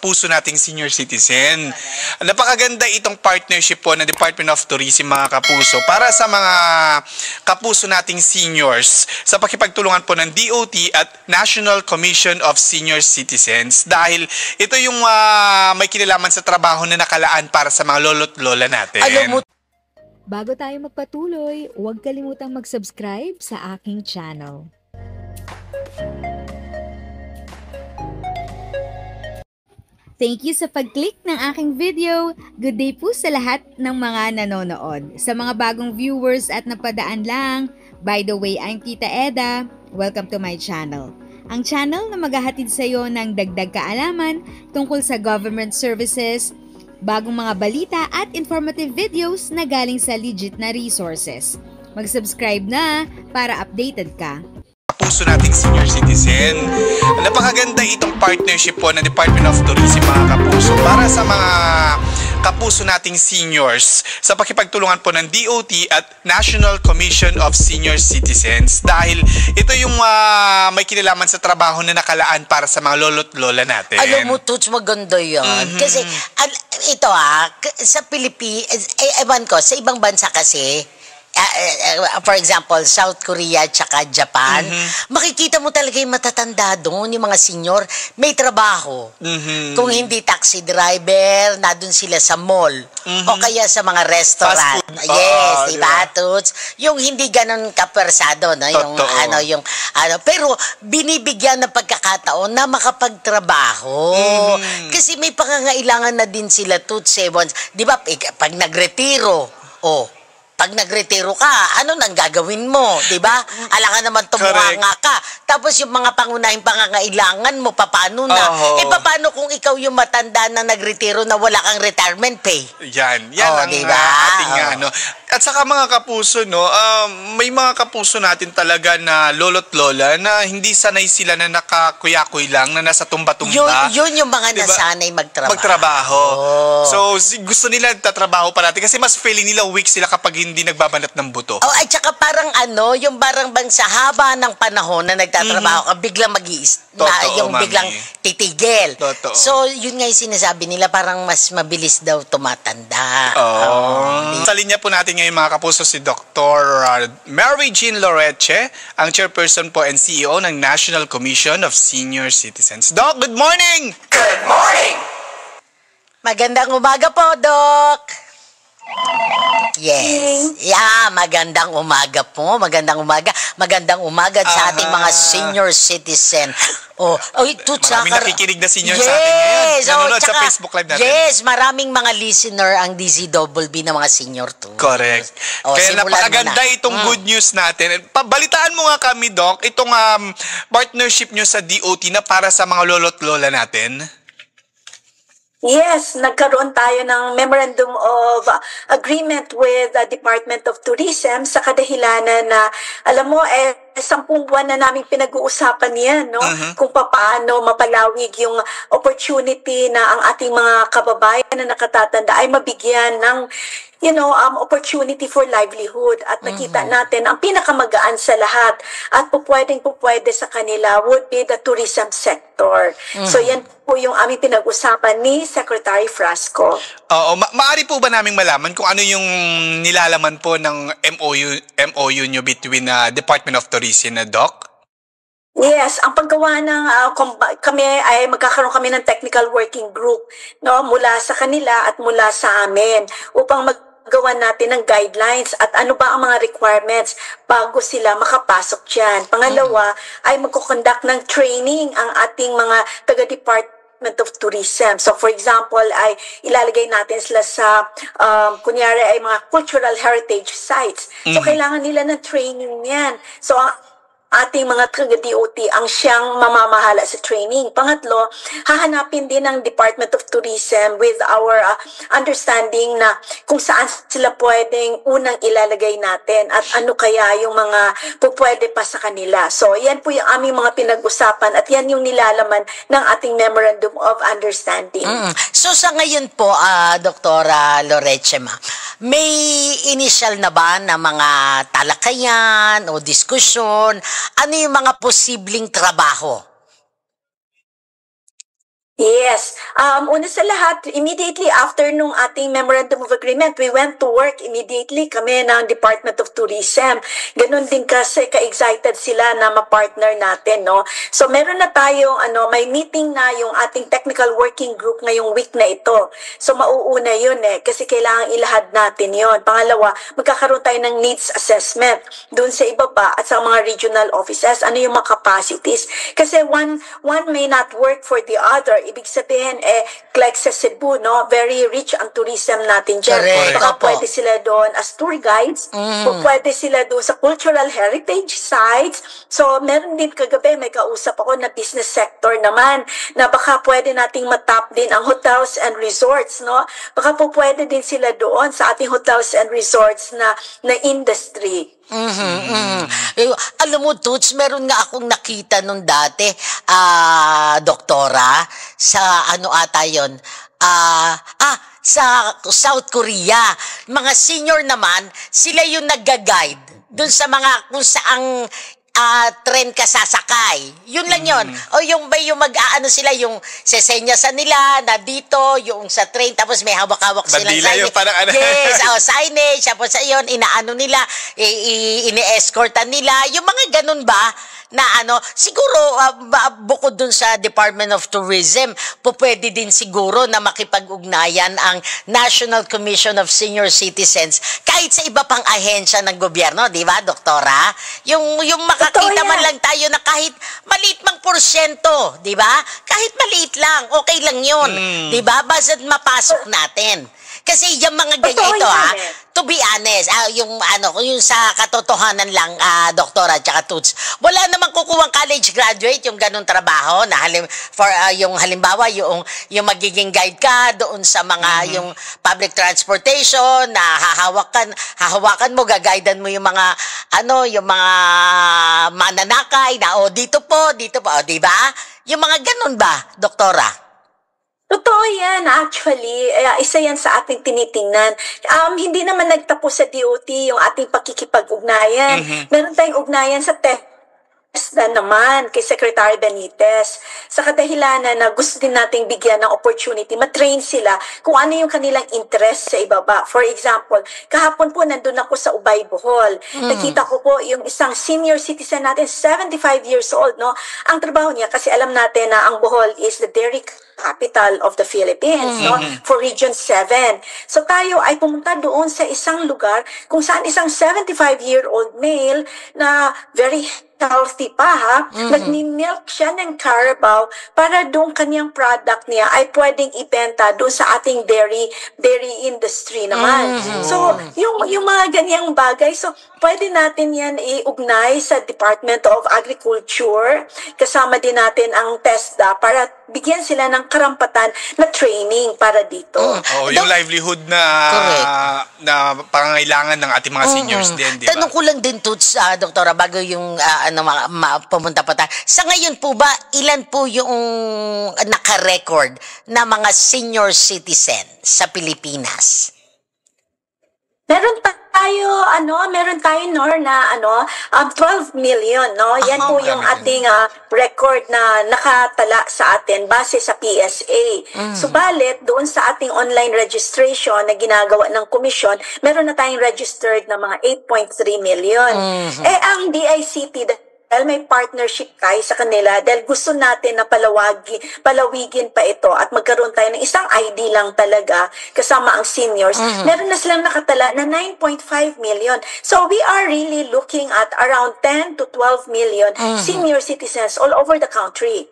kapuso nating senior citizen. Napakaganda itong partnership po ng Department of Tourism, mga kapuso, para sa mga kapuso nating seniors sa pakipagtulungan po ng DOT at National Commission of Senior Citizens, dahil ito yung may kinalaman sa trabaho na nakalaan para sa mga lolo't lola natin. Bago tayo magpatuloy, huwag kalimutang mag-subscribe sa aking channel. Thank you sa pag-click ng aking video. Good day po sa lahat ng mga nanonood. Sa mga bagong viewers at napadaan lang, by the way, I'm Tita Eda. Welcome to my channel. Ang channel na maghahatid sa iyo ng dagdag kaalaman tungkol sa government services, bagong mga balita at informative videos na galing sa legit na resources. Mag-subscribe na para updated ka. Kapuso nating senior citizen. Napakaganda itong partnership po ng Department of Tourism, mga kapuso, para sa mga kapuso nating seniors sa pakipagtulungan po ng DOT at National Commission of Senior Citizens, dahil ito yung may kinalaman sa trabaho na nakalaan para sa mga lolo't lola natin. Alam mo, Toots, maganda yan. Kasi ito sa Pilipinas, ewan ko, sa ibang bansa kasi, for example, South Korea at Japan, makikita mo talaga yung matatanda doon, yung mga senior, may trabaho. Kung hindi taxi driver, nadun sila sa mall, o kaya sa mga restaurant. Yes, diba, Toots? Yung hindi ganun kapersado, no? Yung, pero binibigyan ng pagkakataon na makapagtrabaho. Kasi may pangangailangan na din sila, Toots, di ba, pag nagretiro, pag nagretiro ka, ano nang gagawin mo, di ba? Alangan naman tumuhanga ka. Tapos yung mga pangunahing pangangailangan mo, paano na? Paano kung ikaw yung matanda na nagretiro na wala kang retirement pay? Yan ang diba? ating At saka mga kapuso, no, may mga kapuso natin talaga na lolo't lola na hindi sanay sila na nakakuyakoy lang, na nasa tumba-tumba. Yun yung mga diba? Nasanay magtrabaho. So, gusto nila nagtatrabaho pa natin kasi mas feeling nila weak sila kapag hindi nagbabanat ng buto. At saka parang yung barang bang sa haba ng panahon na nagtatrabaho ka, biglang biglang titigil. So, yun nga yung sinasabi nila, parang mas mabilis daw tumatanda. Sa linya po natin ngayon, mga kapuso, si Dr. Mary Jean Loreche, ang chairperson po and CEO ng National Commission of Senior Citizens. Doc, good morning! Good morning! Magandang umaga po, Doc! Yes. Magandang umaga po. Magandang umaga. Magandang umaga sa ating mga senior citizen. Maraming nakikinig na senior sa atin ngayon. Nanonood sa Facebook Live natin. Yes, maraming mga listener ang DZBB na mga senior too. Correct. Kaya napakaganda itong good news natin. Pabalitaan mo nga kami, Doc, itong partnership nyo sa DOT na para sa mga lolo't lola natin. Yes, nagkaroon tayo ng Memorandum of Agreement with the Department of Tourism sa kadahilanan na, alam mo, 10 buwan na namin pinag-uusapan yan, no? Kung paano mapalawig yung opportunity na ang ating mga kababayan na nakatatanda ay mabigyan ng opportunity for livelihood. At nakita natin, ang pinakamagaan sa lahat at pupwede sa kanila would be the tourism sector. So yan po yung aming pinag-usapan ni Secretary Frasco. Maari po ba naming malaman kung ano yung nilalaman po ng MOU nyo between Department of Tourism na Doc? Yes, ang paggawa ng kami ay magkakaroon kami ng technical working group, no, mula sa kanila at mula sa amin upang gawa natin ng guidelines at ano ba ang mga requirements bago sila makapasok dyan. Pangalawa, ay magkukonduct ng training ang ating mga taga-Department of Tourism. So, for example, ay ilalagay natin sila sa, kunyari ay mga cultural heritage sites. So, kailangan nila ng training yan. So, ating mga taga-DOT ang siyang mamamahala sa training. Pangatlo, hahanapin din ng Department of Tourism with our understanding na kung saan sila pwedeng unang ilalagay natin at ano kaya yung mga pupwede pa sa kanila. So, yan po yung aming mga pinag-usapan at yan yung nilalaman ng ating Memorandum of Understanding. So, sa ngayon po, Dr. Loreche, may initial na ba na mga talakayan o diskusyon? Ano yung mga posibleng trabaho? Yes. Una sa lahat, immediately after nung ating Memorandum of Agreement, we went to work immediately kami ng Department of Tourism. Ganun din kasi ka-excited sila na ma-partner natin, no? So meron na tayong, may meeting na yung ating technical working group ngayong week na ito. So mauuna yun kasi kailangan ilahad natin yon. Pangalawa, magkakaroon tayo ng needs assessment dun sa ibaba at sa mga regional offices. Ano yung mga capacities? Kasi one may not work for the other. Ibig sabihin, like sa Cebu, no? Very rich ang tourism natin dyan. Correct. Baka Opo. pwede sila doon as tour guides, pwede sila doon sa cultural heritage sites. So, meron din kagabi, may kausap ako na business sector naman, na baka pwede nating matap din ang hotels and resorts, no? Baka po pwede din sila doon sa ating hotels and resorts na industry. Alam mo, Toots, meron nga akong nakita nung dati, doktora, sa ano ata yun, sa South Korea. Mga senior naman, sila yung nagga-guide dun sa mga kung saang tren ka sasakay. Yun lang yun. O yung mag-aano sila, yung sesenyasan nila na dito, yung sa train, tapos may hawak-hawak silang Bandila signage. yung parang ano. Yes, signage. Tapos yun, inaano nila, ini-escortan nila. Yung mga ganun ba? Na siguro bukod dun sa Department of Tourism, pwede din siguro na makipag-ugnayan ang National Commission of Senior Citizens kahit sa iba pang ahensya ng gobyerno, di ba, doktora? Yung makakita man lang tayo na kahit maliit mang porsyento, di ba? Kahit maliit lang, okay lang yun, di ba? Basta't mapasok natin. Kasi yung mga ganyan ito, to be honest, yung sa katotohanan lang, doktora at saka Toots, wala namang kukuwang college graduate yung ganun trabaho na yung halimbawa yung magiging guide ka doon sa mga yung public transportation na hahawakan mo, gagaidan mo yung mga yung mga mananakay na dito po, di ba? Yung mga ganun ba, doktora? Totoo yan, actually. Isa yan sa ating tinitingnan. Hindi naman nagtapos sa DOT yung ating pakikipag-ugnayan. Meron tayong ugnayan sa TESDA naman kay Secretary Benitez sa kadahilanan na gusto din nating bigyan ng opportunity, matrain sila kung ano yung kanilang interest sa ibaba. For example, kahapon po nandun ako sa Ubay, Bohol. Nakita ko po yung isang senior citizen natin, 75 years old, no? Ang trabaho niya, kasi alam natin na ang Bohol is the dairy capital of the Philippines, no? For Region 7. So tayo ay pumunta doon sa isang lugar kung saan isang 75-year-old male na very healthy pa, nagmi-milk siya ng Carabao para doon kanyang product niya ay pwedeng ibenta doon sa ating dairy industry naman. So, yung mga ganyang bagay, so pwede natin yan iugnay sa Department of Agriculture, kasama din natin ang TESDA para bigyan sila ng karampatan na training para dito. Yung livelihood na pangangailangan ng ating mga seniors din, di ba? Tanong ko lang din, Toots, doktora, bago yung pumunta pa tayo. Sa ngayon po ba, ilan po yung naka-record na mga senior citizen sa Pilipinas? Meron tayo Nor na 12 million, no? Yan po yung ating record na nakatala sa atin base sa PSA. Subalit doon sa ating online registration na ginagawa ng komisyon, meron na tayong registered na mga 8.3 million. Ang DICT dahil may partnership tayo sa kanila, dahil gusto natin na palawigin pa ito at magkaroon tayo ng isang ID lang talaga kasama ang seniors, meron na silang nakatala na 9.5 million. So we are really looking at around 10 to 12 million senior citizens all over the country.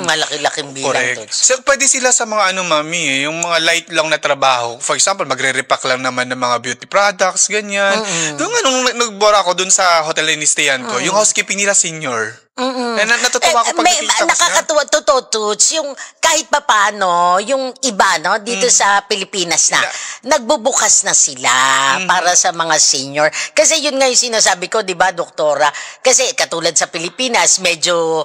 Malaki-laking bilang. So pwede sila sa mga mami, yung mga light lang na trabaho. For example, magre-repack lang naman ng mga beauty products, ganyan. Doon nagbora ako doon sa hotel na inistayan ko, yung housekeeping nila senior. Natutuwa ako pag nakikita ko nakakatuwa, totoo, Toots, yung kahit pa paano, yung iba, no, dito sa Pilipinas na, nagbubukas na sila para sa mga senior. Kasi yun nga yung sinasabi ko, di ba, doktora? Kasi katulad sa Pilipinas, medyo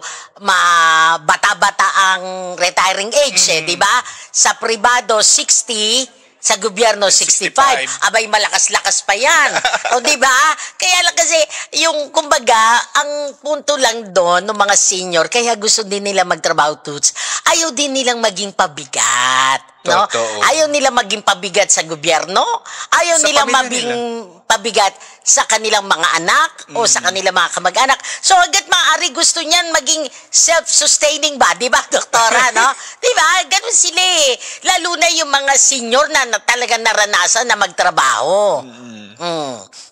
bata-bata ang retiring age, di ba? Sa pribado, 60, Sa gobyerno, 65. Abay, malakas-lakas pa yan. O, di ba? Kaya lang kasi, yung, kumbaga, ang punto lang doon ng mga senior, kaya gusto din nila magtrabaho, Toots, ayaw din nilang maging pabigat. No? Ayaw nila maging pabigat sa gobyerno, ayaw Sa nila pamilya maging nila. pabigat sa kanilang mga anak o sa kanilang mga kamag-anak. So, hanggat maaari gusto niyan maging self-sustaining ba? Di ba, doktora, no? Di ba? Ganun sila eh. Lalo na yung mga senior na talagang naranasan na magtrabaho.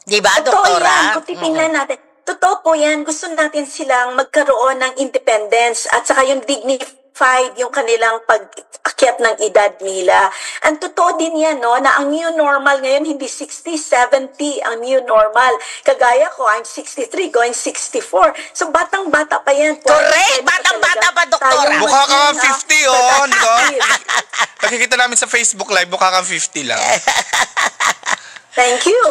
Di ba, Totoo doktora? yan, kung titingnan natin. Totoo po yan, gusto natin silang magkaroon ng independence at saka yung dignified yung kanilang pag-akyat ng edad nila. Ang totoo din yan, no, na ang new normal ngayon, hindi 60, 70 ang new normal. Kagaya ko, I'm 63, going 64. So, batang-bata pa yan. Correct! Batang-bata pa, doktora. Mukha ka kang 50, oh, di ba? Nakikita namin sa Facebook Live, mukha kang 50 lang. Thank you.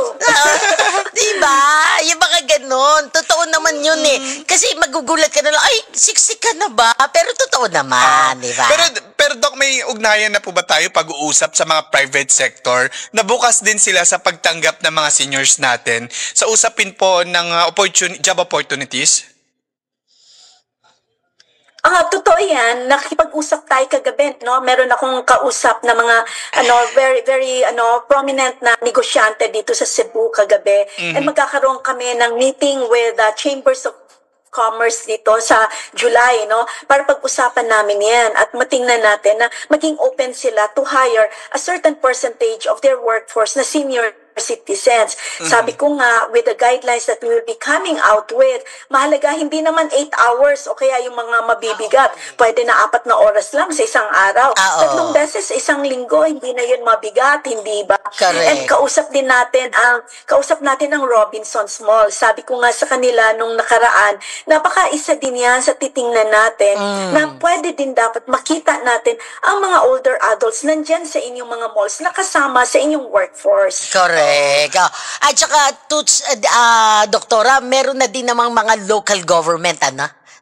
Diba? Yung mga ganon. Totoo naman yun eh. Kasi magugulat ka na lang, ay, 60 ka na ba? Pero totoo naman, diba? Pero Doc, may ugnayan na po ba tayo pag-uusap sa mga private sector na bukas din sila sa pagtanggap ng mga seniors natin sa usapin po ng job opportunities? Totoo yan. Nakikipag-usap tayo kagabi, no? Meron akong kausap na mga very very prominent na negosyante dito sa Cebu kagabi. And magkakaroon kami ng meeting with Chambers of Commerce dito sa July, no? Para pag-usapan namin yan at matingnan natin na maging open sila to hire a certain percentage of their workforce na senior citizens. Sabi ko nga, with the guidelines that we will be coming out with, mahalaga hindi naman 8 hours o kaya yung mga mabibigat. Pwede na 4 na oras lang sa isang araw. 3 beses sa isang linggo, hindi na yun mabigat, hindi ba? Correct. And kausap natin ang Robinsons Mall. Sabi ko nga sa kanila nung nakaraan, napaka-isa din yan sa titingnan natin na pwede din dapat makita natin ang mga older adults nandyan sa inyong mga malls na kasama sa inyong workforce. Correct. At saka, Toots, doktora, meron na din namang mga local government,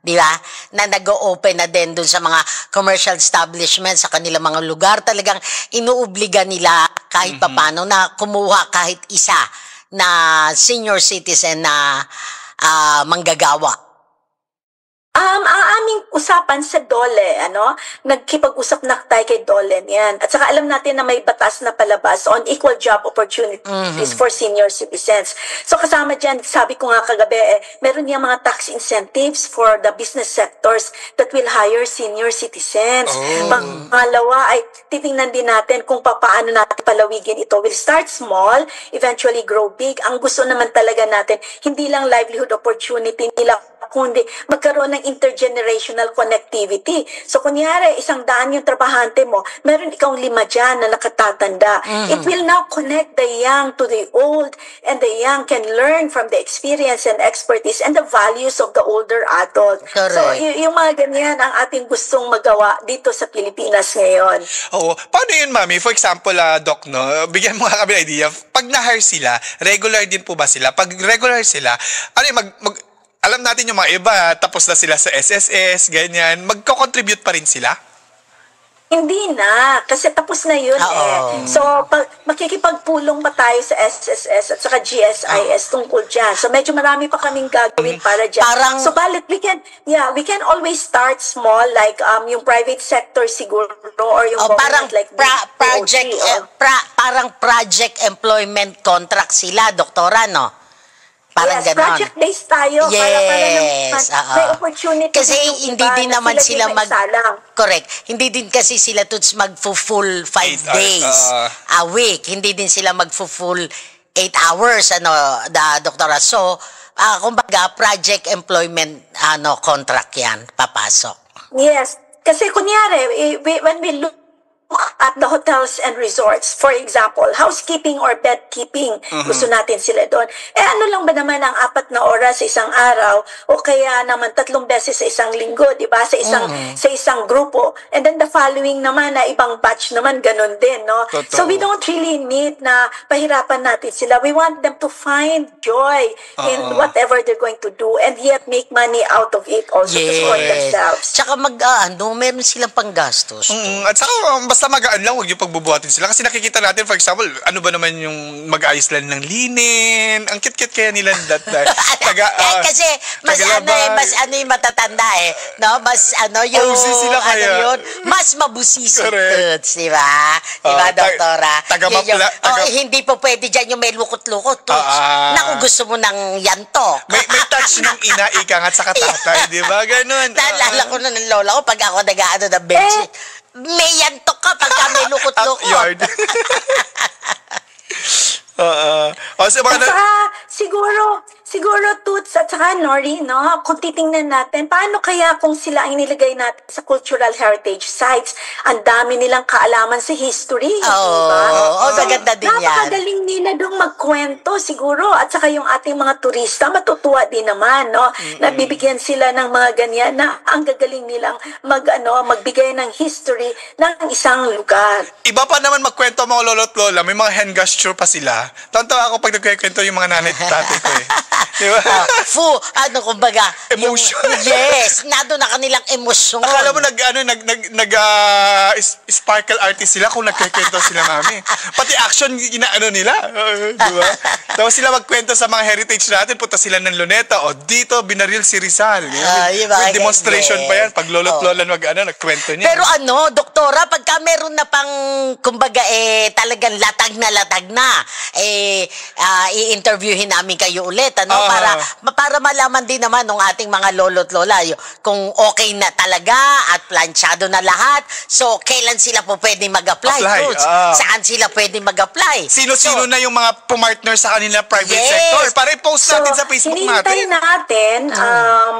di ba? Na nag-o-open na din dun sa mga commercial establishments sa kanilang mga lugar. Talagang inuobliga nila kahit papano na kumuha kahit isa na senior citizen na manggagawa. Ang aming usapan sa DOLE, nagkipag-usap na tayo kay DOLE niyan. At saka alam natin na may batas na palabas on equal job opportunities for senior citizens. So kasama dyan, sabi ko nga kagabi, meron niyang mga tax incentives for the business sectors that will hire senior citizens. Pangalawa ay titingnan din natin kung paano natin palawigin ito. We'll start small, eventually grow big. Ang gusto naman talaga natin, hindi lang livelihood opportunity nila, kundi magkaroon ng intergenerational connectivity. So, kunyari, 100 yung trabahante mo, meron ikaw 5 dyan na nakatatanda. It will now connect the young to the old, and the young can learn from the experience and expertise and the values of the older adult. Correct. So, yung mga ganyan ang ating gustong magawa dito sa Pilipinas ngayon. Oo. Paano yun, Mami? For example, Doc, no? Bigyan mo nga kami idea. Pag na-hire sila, regular din po ba sila? Pag regular sila, alam natin yung mga iba, tapos na sila sa SSS, ganyan. Magko-contribute pa rin sila? Hindi na, kasi tapos na yun So, makikipagpulong pa tayo sa SSS at saka GSIS tungkol dyan. So, medyo marami pa kaming gagawin para dyan. So, balit, we can always start small, like yung private sector siguro, or yung government, like parang project employment contract sila, doktora, no? Parang yes, ganon. project-based tayo. Yes, para may opportunity. Kasi hindi din naman sila correct. Hindi din kasi sila Toots mag-full 5 days a week. Hindi din sila mag-full 8 hours, doktora. So, kumbaga, project employment contract yan, papasok. Yes. Kasi kunyari, when we look at the hotels and resorts, for example, housekeeping or bed keeping, gusto natin sila doon. Ano lang ba naman ang 4 na oras sa isang araw o kaya naman 3 beses sa isang linggo, di ba? Sa isang grupo. And then the following naman na ibang batch naman, ganun din, no? Totoo. So we don't really need na pahirapan natin sila. We want them to find joy in whatever they're going to do and yet make money out of it also to support themselves. Tsaka meron silang panggastos. At saka, basta basta magaan lang, huwag yung pagbubuhatin sila. Kasi nakikita natin, for example, ano ba naman yung mag-ayos lang ng linen. Ang kit-kit kaya nila that kasi mas ano yung matatanda no? Mas yung OC sila kaya. yun, mas mabusisi Correct. di ba? Di ba, doktora? Hindi po pwede dyan yung may lukot-lukot. Naku, gusto mo ng yanto. May touch ng ina, ika nga sa katatay, di ba? Ganun. Naalala ko na ng lola ko pag ako nag-ano ng bedsheet. May yanto ka pagka may lukot-lukot. Yard. At saka, siguro Toots at saka Nori, no? Kung titingnan natin, paano kaya kung sila ay nilagay natin sa cultural heritage sites, ang dami nilang kaalaman sa history, diba? Maganda din yan. Napakagaling nila dong magkwento siguro, at saka yung ating mga turista, matutuwa din naman, no? Nabibigyan sila ng mga ganyan na ang gagaling nilang magbigay ng history ng isang lugar. Iba pa naman magkwento mga lolo't lola, may mga hand gesture pa sila. Tawa ako pag nagkwento yung mga nanay at tatay ko Di ba? Kumbaga. Emotion. Yes, nado na kanilang emosyon. Akala mo sparkle artist sila kung nagkwento sila, mami. Pati action, inaano nila. Di ba? Tapos sila magkwento sa mga heritage natin, punta sila ng Luneta, dito, binaril si Rizal. May demonstration pa yan, pag lolo't lola nagkwento niya. Pero doktora, pagka meron na pang, kumbaga, talagang latag na, i-interviewin namin kayo ulit, para malaman din naman ng ating mga lolo't lola kung okay na talaga at planchado na lahat. So, kailan sila po pwede mag-apply? Saan sila pwede mag-apply? Sino-sino na yung mga pumartner sa kanila private sector? Para i-post natin sa Facebook natin. Natin,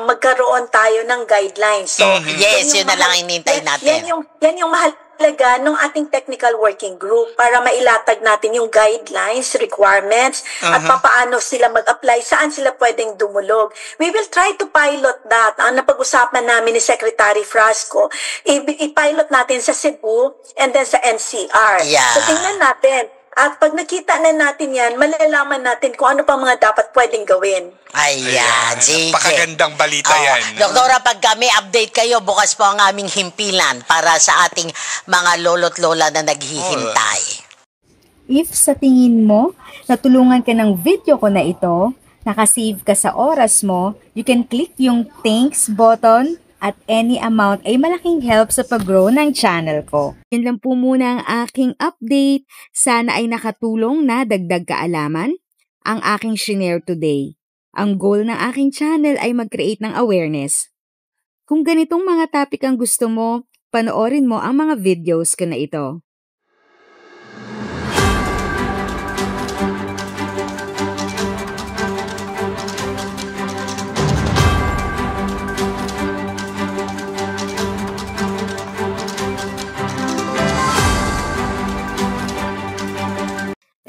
magkaroon tayo ng guidelines. So, yun na lang hinintay natin. Yan yung mahalaga ng ating technical working group para mailatag natin yung guidelines, requirements, at paano sila mag-apply, saan sila pwedeng dumulog. We will try to pilot that. Ang napag-usapan namin ni Secretary Frasco, i-pilot natin sa Cebu and then sa NCR. Yeah. So, tingnan natin. At pag nakita na natin yan, malalaman natin kung ano pa mga dapat pwedeng gawin. Ayan, sige. Pakagandang balita yan. Doktora, pag kami update kayo, bukas po ang aming himpilan para sa ating mga lolo't lola na naghihintay. If sa tingin mo, natulungan ka ng video ko na ito, nakasave ka sa oras mo, you can click yung thanks button at any amount ay malaking help sa pag-grow ng channel ko. Yan lang po muna ang aking update. Sana ay nakatulong na dagdag kaalaman ang aking shinare today. Ang goal ng aking channel ay mag-create ng awareness. Kung ganitong mga topic ang gusto mo, panoorin mo ang mga videos ko na ito.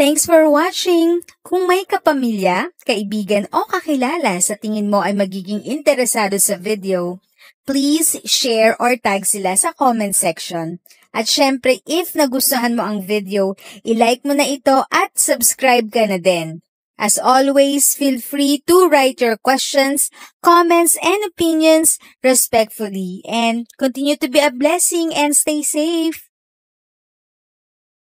Thanks for watching! Kung may kapamilya, kaibigan o kakilala sa tingin mo ay magiging interesado sa video, please share or tag sila sa comment section. At syempre, if nagustuhan mo ang video, i-like mo na ito at subscribe ka na din. As always, feel free to write your questions, comments, and opinions respectfully. And continue to be a blessing and stay safe!